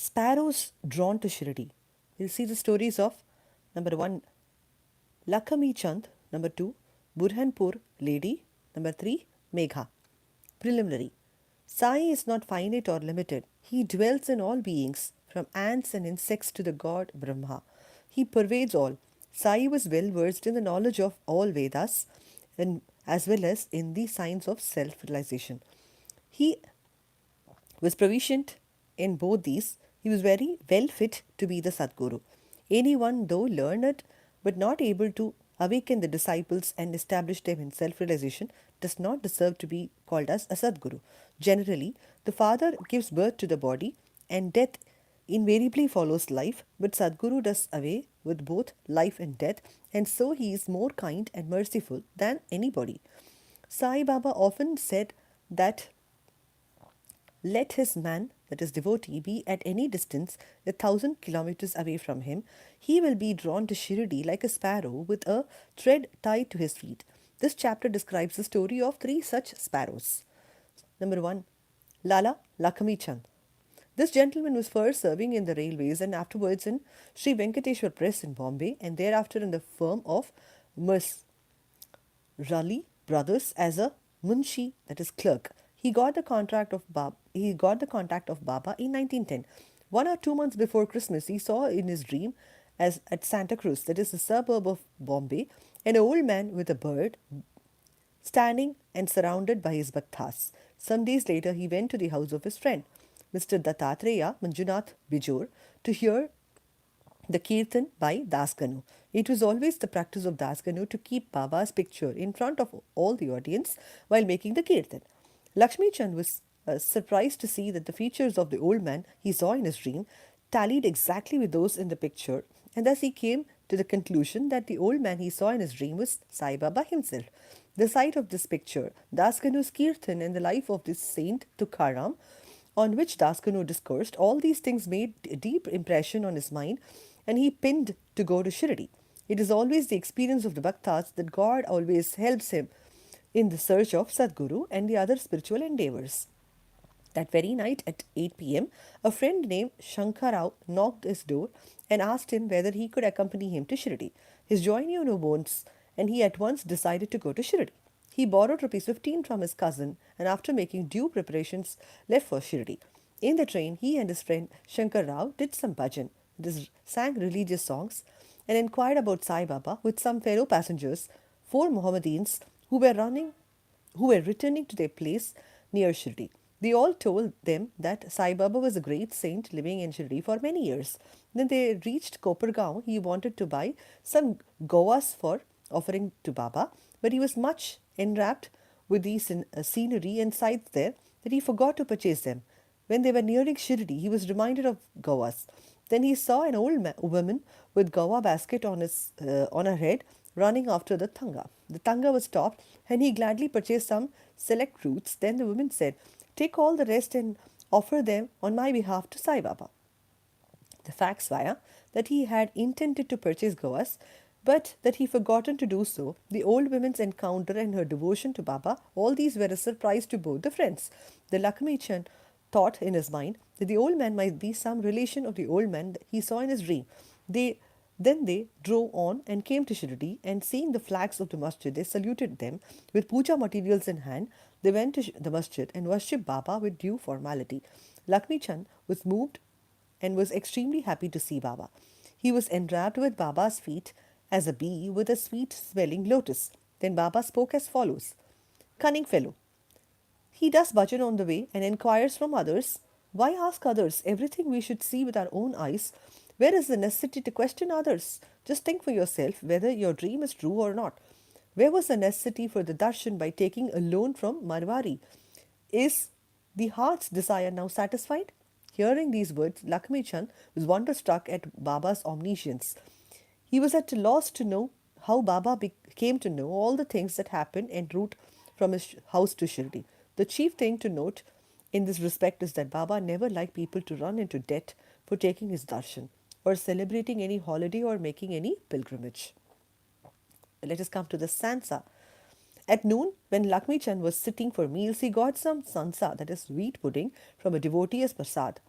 Sparrows drawn to Shirdi. We'll see the stories of number 1, Lakshmi Chand, number 2, Burhanpur Lady, number 3, Megha. Preliminary. Sai is not finite or limited. He dwells in all beings, from ants and insects to the god Brahma. He pervades all. Sai was well versed in the knowledge of all Vedas and as well as in the science of self realization. He was proficient in both these. He was very well fit to be the Sadguru. Anyone, though learned but not able to awaken the disciples and establish them in self realization, does not deserve to be called as a Sadguru. Generally, the father gives birth to the body, and death invariably follows life, but Sadguru does away with both life and death, and so he is more kind and merciful than anybody. Sai Baba often said that let his man, that is devotee, be at any distance 1,000 kilometers away from him. He will be drawn to Shirdi like a sparrow with a thread tied to his feet. This chapter describes the story of three such sparrows. Number 1, Lala Lakshmi Chand. This gentleman was first serving in the railways and afterwards in Sri Venkateshwar Press in Bombay and thereafter in the firm of Ms. Raleigh Brothers as a munshi, that is clerk. He got the contact of Baba in 1910. 1 or 2 months before Christmas, he saw in his dream as at Santa Cruz, that is a suburb of Bombay, an old man with a bird standing and surrounded by his bhaktas. Some days later, he went to the house of his friend, Mr. Dattatreya Manjunath Bijor, to hear the Kirtan by Dasganu. It was always the practice of Dasganu to keep Baba's picture in front of all the audience while making the Kirtan. Lakshmi Chand was surprised to see that the features of the old man he saw in his dream tallied exactly with those in the picture, and thus he came to the conclusion that the old man he saw in his dream was Sai Baba himself. The sight of this picture, Dasganu's Kirtan, and the life of this saint Tukaram, on which Dasganu discoursed, all these things made a deep impression on his mind, and he pinned to go to Shirdi. It is always the experience of the Bhaktas that God always helps him in the search of Sadguru and the other spiritual endeavors. That very night at 8 p.m., a friend named Shankarao knocked his door and asked him whether he could accompany him to Shirdi. His joy knew no bounds, and he at once decided to go to Shirdi. He borrowed rupees 15 from his cousin and after making due preparations left for Shirdi. In the train, he and his friend Shankar Rao did some bhajan, sang religious songs, and inquired about Sai Baba with some fellow passengers, four Mohammedans who were returning to their place near Shirdi. They all told them that Sai Baba was a great saint living in Shirdi for many years. When they reached Kopargaon, he wanted to buy some Goas for offering to Baba, but he was much enwrapped with the scenery and sights there that he forgot to purchase them. When they were nearing Shirdi, he was reminded of Goas. Then he saw an old woman with Goa basket on her head running after the Tanga. The Tanga was stopped and he gladly purchased some select fruits. Then the woman said, "Take all the rest and offer them on my behalf to Sai Baba." The facts were that he had intended to purchase Goas, but that he forgotten to do so. The old woman's encounter and her devotion to Baba, all these were a surprise to both the friends. The Lakshmi Chand thought in his mind that the old man might be some relation of the old man he saw in his dream. Then they drove on and came to Shirdi, and seeing the flags of the masjid, they saluted them. With puja materials in hand, they went to the masjid and worshipped Baba with due formality. Lakshmi Chand was moved and was extremely happy to see Baba. He was enwrapped with Baba's feet as a bee with a sweet smelling lotus. Then Baba spoke as follows: "Cunning fellow, he does bhajan on the way and inquires from others. Why ask others everything we should see with our own eyes? Where is the necessity to question others? Just think for yourself whether your dream is true or not. Where was the necessity for the darshan by taking a loan from Marwari? Is the heart's desire now satisfied?" Hearing these words, Lakshmi Chand was wonderstruck at Baba's omniscience. He was at a loss to know how Baba came to know all the things that happened en route from his house to Shirdi. The chief thing to note in this respect is that Baba never liked people to run into debt for taking his darshan, or celebrating any holiday or making any pilgrimage. Let us come to the sansa. At noon, when Lakshmi Chand was sitting for meals, he got some sansa, that is wheat pudding, from a devotee as prasad.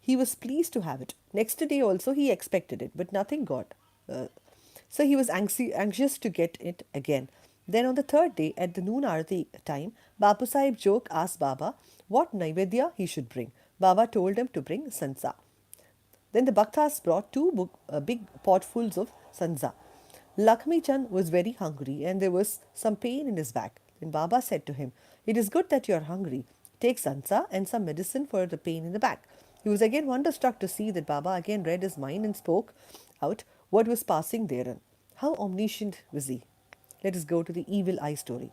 He was pleased to have it. Next day also he expected it, but nothing got. Uh, so he was anxious to get it again. Then on the third day, at the noon arati time, Bapu Sahib joke asked Baba what naivedya he should bring. Baba told him to bring sansa. Then the Bhaktas brought big potfuls of sansa. Lakshmi Chand was very hungry and there was some pain in his back. Then Baba said to him, "It is good that you are hungry. Take sansa and some medicine for the pain in the back." He was again wonderstruck to see that Baba again read his mind and spoke out what was passing therein. How omniscient was he? Let us go to the evil eye story.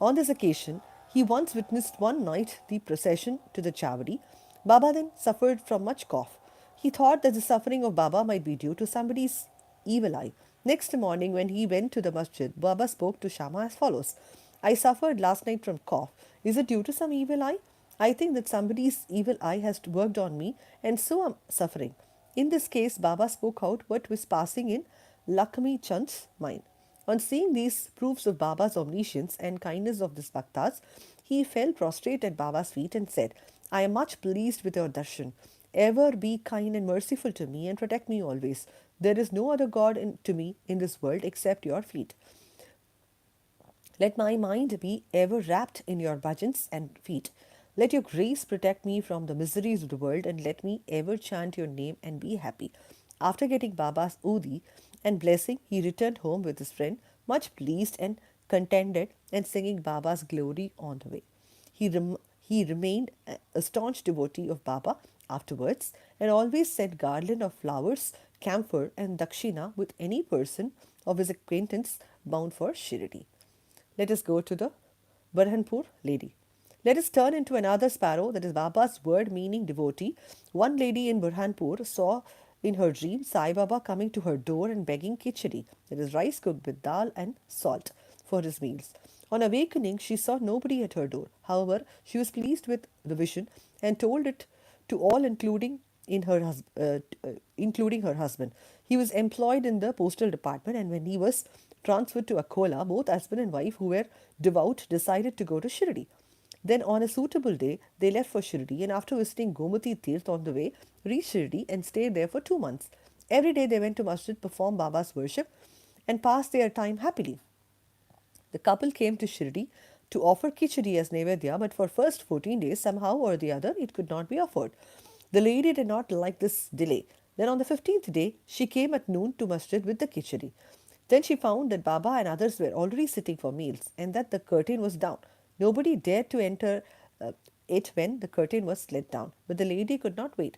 On this occasion, he once witnessed one night the procession to the Chavadi. Baba then suffered from much cough. He thought that the suffering of Baba might be due to somebody's evil eye. Next morning, when he went to the masjid, Baba spoke to Shama as follows: "I suffered last night from cough. Is it due to some evil eye? I think that somebody's evil eye has worked on me, and so am suffering." In this case, Baba spoke out what was passing in Lakshmi Chand's mind. On seeing these proofs of Baba's omniscience and kindness of his bhaktas, he fell prostrate at Baba's feet and said, "I am much pleased with your darshan. Ever be kind and merciful to me and protect me always. There is no other God to me in this world except your feet. Let my mind be ever wrapped in your bhajans and feet. Let your grace protect me from the miseries of the world and let me ever chant your name and be happy." After getting Baba's udi and blessing, he returned home with his friend, much pleased and contented and singing Baba's glory on the way. He remained a staunch devotee of Baba afterwards and always sent garland of flowers, camphor and dakshina with any person of his acquaintance bound for Shirdi. Let us go to the Burhanpur lady. Let us turn into another sparrow, that is Baba's word meaning devotee. One lady in Burhanpur saw in her dream Sai Baba coming to her door and begging khichdi, that is rice cooked with dal and salt, for his meals. On awakening, she saw nobody at her door. However, she was pleased with the vision and told it to all, including her husband. He was employed in the postal department, and when he was transferred to Akola, both husband and wife, who were devout, decided to go to Shirdi. Then, on a suitable day, they left for Shirdi, and after visiting Gomati Tirth on the way, reached Shirdi and stayed there for 2 months. Every day they went to masjid, performed Baba's worship, and passed their time happily. The couple came to Shirdi to offer khichdi as Nevedya, but for first 14 days, somehow or the other, it could not be offered. The lady did not like this delay. Then on the 15th day, she came at noon to masjid with the khichdi. Then she found that Baba and others were already sitting for meals and that the curtain was down. Nobody dared to enter it when the curtain was let down, but the lady could not wait.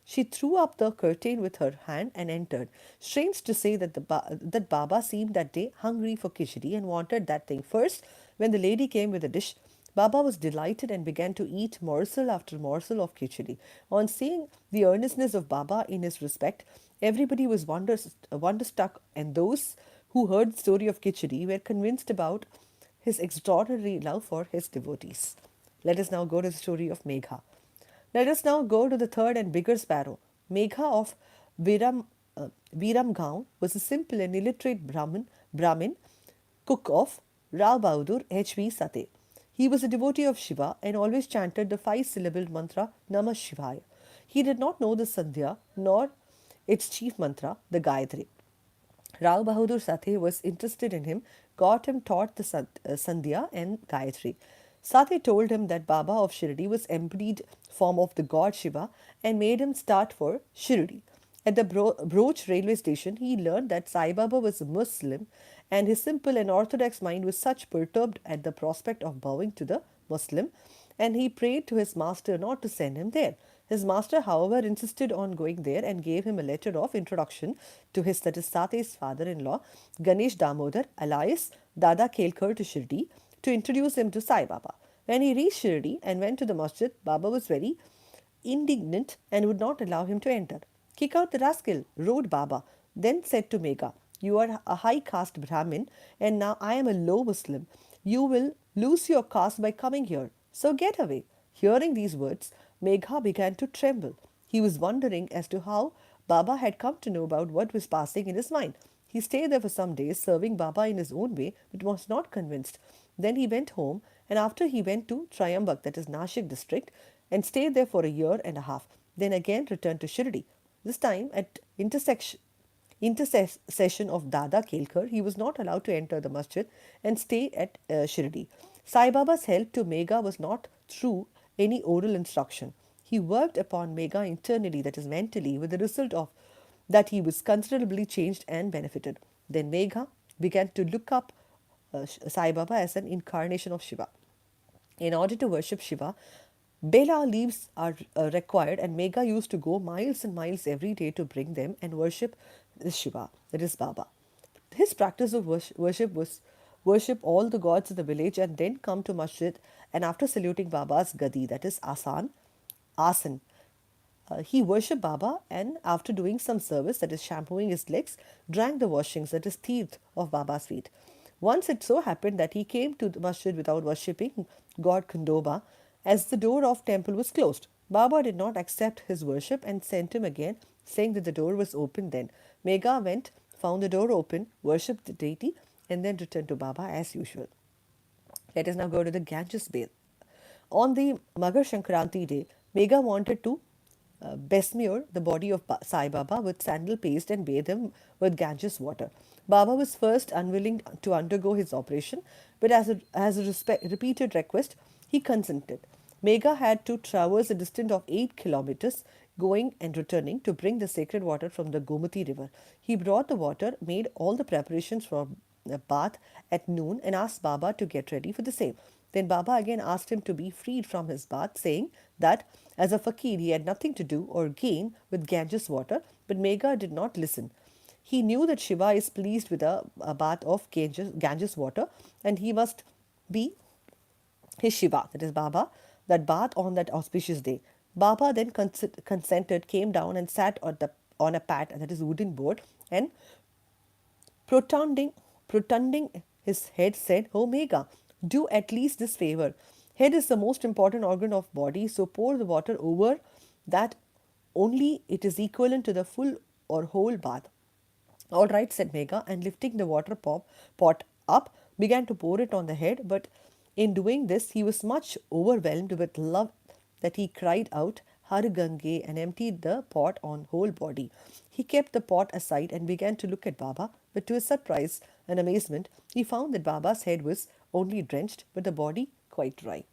She threw up the curtain with her hand and entered. Strange to say that Baba seemed that day hungry for khichdi and wanted that thing. First, when the lady came with a dish, Baba was delighted and began to eat morsel after morsel of khichdi. On seeing the earnestness of Baba in his respect, everybody was wonderstruck, and those who heard the story of khichdi were convinced about his extraordinary love for his devotees. Let us now go to the story of Megha. Let us now go to the third and bigger sparrow. Megha of Viram, Viramgaon was a simple and illiterate Brahmin cook of Rao Bahadur H.V. Sate. He was a devotee of Shiva and always chanted the 5-syllabled mantra Namah Shivaya. He did not know the Sandhya nor its chief mantra, the Gayatri. Rao Bahadur Sathe was interested in him, got him taught the Sandhya and Gayatri. Sathe told him that Baba of Shirdi was embodied form of the god Shiva and made him start for Shirdi. At the Broach railway station, he learned that Sai Baba was a Muslim and his simple and orthodox mind was such perturbed at the prospect of bowing to the Muslim, and he prayed to his master not to send him there. His master, however, insisted on going there and gave him a letter of introduction to his, that is Sate's father-in-law, Ganesh Damodar, alias Dada Kelkar, to Shirdi, to introduce him to Sai Baba. When he reached Shirdi and went to the masjid, Baba was very indignant and would not allow him to enter. "Kick out the rascal," roared Baba, then said to Megha, "You are a high caste Brahmin and now I am a low Muslim. You will lose your caste by coming here, so get away." Hearing these words, Megha began to tremble. He was wondering as to how Baba had come to know about what was passing in his mind. He stayed there for some days, serving Baba in his own way, but was not convinced. Then he went home, and after he went to Triambak, that is Nashik district, and stayed there for a year and a half. then again returned to Shirdi. This time at intercession of Dada Kelkar, he was not allowed to enter the masjid and stay at Shirdi. Sai Baba's help to Megha was not through any oral instruction. He worked upon Megha internally, that is mentally, with the result of that he was considerably changed and benefited. Then Megha began to look up Sai Baba as an incarnation of Shiva. In order to worship Shiva, Bela leaves are required, and Megha used to go miles and miles every day to bring them and worship this Shiva, that is Baba. His practice of worship was worship all the gods of the village and then come to masjid, and after saluting Baba's gadi, that is asan, he worshipped Baba, and after doing some service, that is shampooing his legs, drank the washings, that is teeth of Baba's feet. Once it so happened that he came to the masjid without worshipping God Kundoba, as the door of temple was closed. Baba did not accept his worship and sent him again, saying that the door was open then. Megha went, found the door open, worshipped the deity, and then returned to Baba as usual. Let us now go to the Ganges bath. On the Magar Shankranti day, Megha wanted to besmear the body of Sai Baba with sandal paste and bathe him with Ganges water. Baba was first unwilling to undergo his operation, but as a repeated request, he consented. Megha had to traverse a distance of 8 kilometers, going and returning to bring the sacred water from the Gomati river. He brought the water, made all the preparations for a bath at noon, and asked Baba to get ready for the same. Then Baba again asked him to be freed from his bath, saying that as a fakir he had nothing to do or gain with Ganges water, but Megha did not listen. He knew that Shiva is pleased with a bath of Ganges water, and he must be his Shiva, that is Baba, that bath on that auspicious day. Baba then consented, came down and sat on a pat, that is wooden board, and protunding his head, said, "Oh Megha, do at least this favor. Head is the most important organ of body, so pour the water over that only it is equivalent to the full or whole bath." "All right," said Megha, and lifting the pot up, began to pour it on the head. But in doing this, he was much overwhelmed with love that he cried out, "Har Gange," and emptied the pot on whole body. He kept the pot aside and began to look at Baba, but to his surprise and amazement, he found that Baba's head was only drenched, but the body quite dry.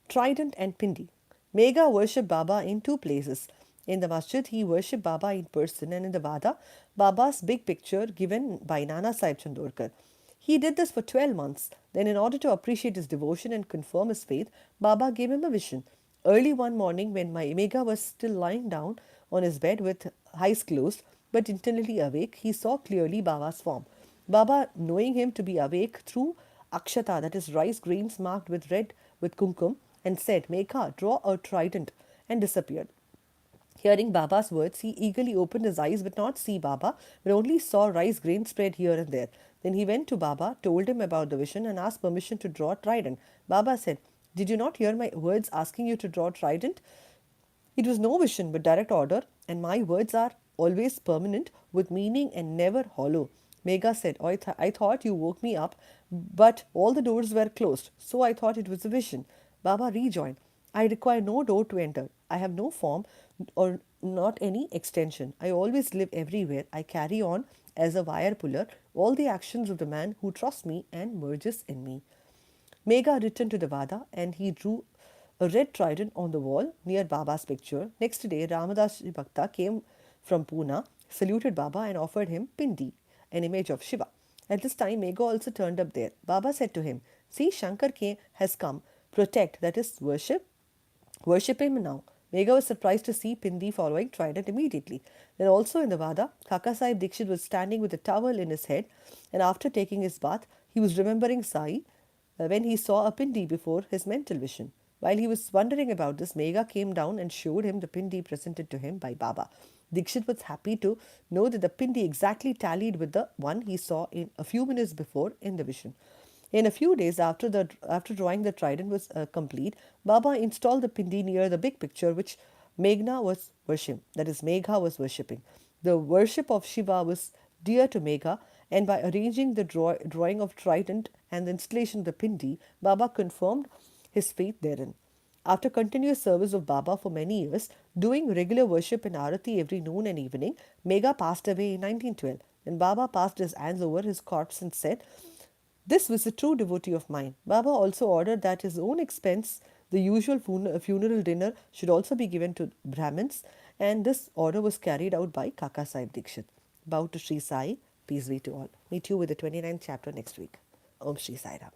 Trident and Pindi. Megha worshipped Baba in two places. In the masjid, he worshipped Baba in person, and in the Vada, Baba's big picture given by Nana Sahib Chandorkar. He did this for 12 months. Then, in order to appreciate his devotion and confirm his faith, Baba gave him a vision. Early one morning, when my Megha was still lying down on his bed with eyes closed but internally awake, he saw clearly Baba's form. Baba, knowing him to be awake, threw akshata, that is rice grains marked with red with kumkum, and said, "Megha, draw a trident," and disappeared. Hearing Baba's words, he eagerly opened his eyes but not see Baba, but only saw rice grains spread here and there. Then he went to Baba, told him about the vision, and asked permission to draw a trident. Baba said, "Did you not hear my words asking you to draw a trident? It was no vision but direct order, and my words are always permanent, with meaning and never hollow." Megha said, I thought you woke me up, but all the doors were closed, so I thought it was a vision." Baba rejoined, "I require no door to enter. I have no form or not any extension. I always live everywhere. I carry on as a wire puller all the actions of the man who trusts me and merges in me." Megha returned to the Vada, and he drew a red trident on the wall near Baba's picture. Next day, Ramadas Bhakta came from Pune, saluted Baba, and offered him Pindi, an image of Shiva. At this time, Megha also turned up there. Baba said to him, "See, Shankar has come. Protect, that is, worship. Worship him now." Megha was surprised to see Pindi following trident immediately. Then also in the Vada, Kaka Sahib Dikshit was standing with a towel in his head, and after taking his bath, he was remembering Sai when he saw a Pindi before his mental vision. While he was wondering about this, Megha came down and showed him the Pindi presented to him by Baba. Dikshit was happy to know that the Pindi exactly tallied with the one he saw in a few minutes before in the vision. In a few days after drawing the trident was complete, Baba installed the Pindi near the big picture which Meghna was worshipping. That is, Megha was worshipping. The worship of Shiva was dear to Megha, and by arranging the drawing of trident and the installation of the Pindi, Baba confirmed his faith therein. After continuous service of Baba for many years, doing regular worship and arati every noon and evening, Megha passed away in 1912. When Baba passed his hands over his corpse and said, "This was a true devotee of mine." Baba also ordered that his own expense, the usual funeral dinner, should also be given to Brahmins, and this order was carried out by Kaka Sahib Dikshit. Bow to Sri Sai, peace be to all. Meet you with the 29th chapter next week. Om Shri Sai Ram.